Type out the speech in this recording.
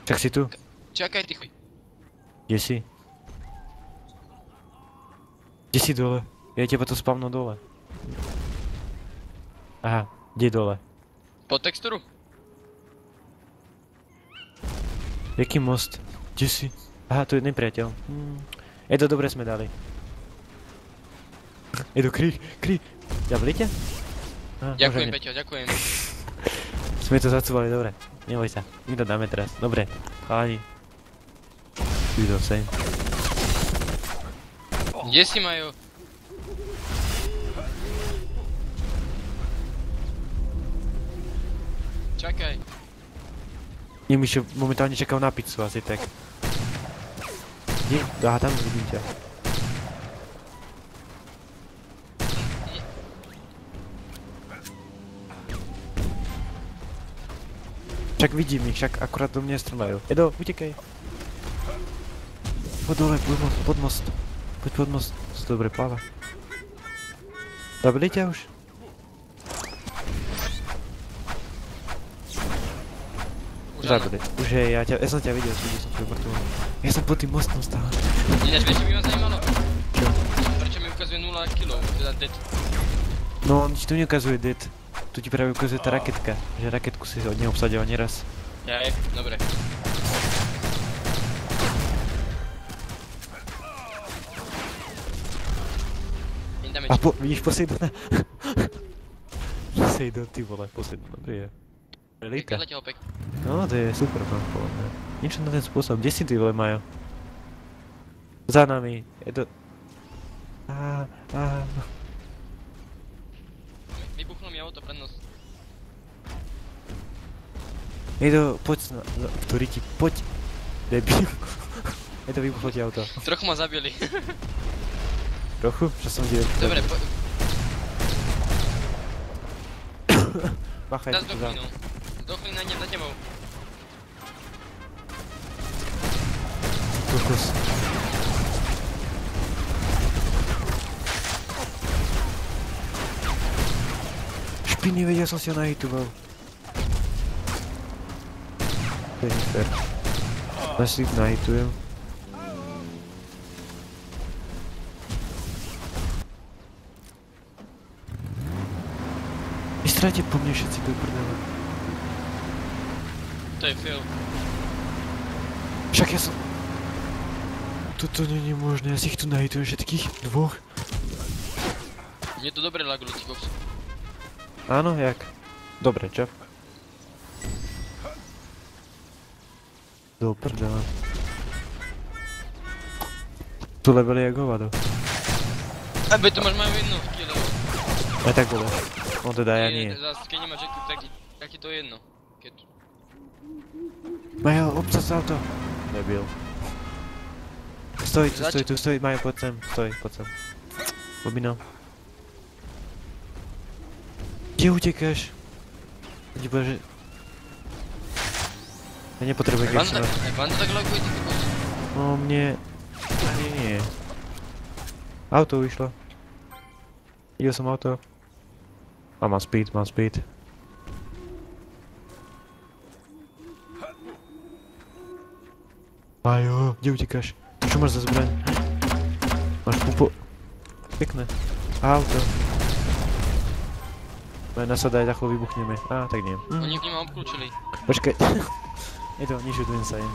Však si tu? Čakaj, ty chuj. Kde si? Kde si dole? Ja teba to spavnu dole. Aha, kde dole? Po textúru? Jaký most? Kde si? Aha, tu je nepriateľ. Edo, dobre sme dali. Edo, krí. Zabili ťa? Ďakujem, Peťo, ďakujem. Sme to zacúvali, dobre. Neboj sa, my to dáme teraz. Dobre, chalani. Idú sem. Kde si, Majo? Čakaj. Nie, my še momentálne čakám na pizzu asi tak. Kde? Aha, tam vidím ťa. Však vidím ich, však akurát do mňa strelajú. Edo, utekaj. Poď dole, pod most. Poď pod most, to dobre pláva. Zabili ťa už? Zabili. Už je, ja som ťa videl, som ťa uprtoval. Ja som pod tým mostom stále. Ináč, vieš, čo by ma zajímalo? Čo? Prečo mi ukazuje 0 kg, teda dead? No, on ti tu neukazuje dead. Tu ti práve ukazuje tá raketka, že raketku si od neho obsadil neraz. Jaj, dobre. A vidíš Poseidona? Poseidon, ty vole, Poseidon, dobrý je. Relika. No, to je super, podľa. Niečo na ten spôsob, kde si ty vole, Majo? Za nami, je to... Vybuchlo mi auto pred nos. Edo, poď na... Ktorý ti... Poď! Debil. Edo, vybuchlo ti auto. Trochu ma zabili. Trochu? Čo som ti... Dobre, Bachaj, Nás dochli, no. Dochli na tebou. Kokos. Špiny, vedia, som si ho nahitoval. To je nefér. Ja si ich nahitujem. Vystrajte po mne všetci do prdele. To je fail. Však ja som... Toto nie je možné, ja si ich tu nahitujem všetkých dvoch. Mne to dobre laglo, ty koks. Áno, jak? Dobre, čo? Do prdela. Tu level je jak hovado. Aby to máš majú jedno kilo. Aj tak bude. No teda ja nie. Zas, keď nemáš jetku, tak ti to je jedno. Majo, obsah sa auto. Nebyl. Stoj, tu stoj, Majo, poď sem. Stoj, poď sem. Bobino. Kde utekáš? Ti povedal, že... Ja nepotrebujem gečnúť. Vám to tak laguje, ty kokos? No mne... Ani nie. Auto vyšlo. Idel som auto. A mám speed. Majo, kde utekáš? Čo máš za zbraň? Máš pupo... Pekné. Auto. Nasadaj, za chvíľu vybuchneme. Tak nie. Oni v ním obklúčili. Počkaj. Je to, nižudujem sa im.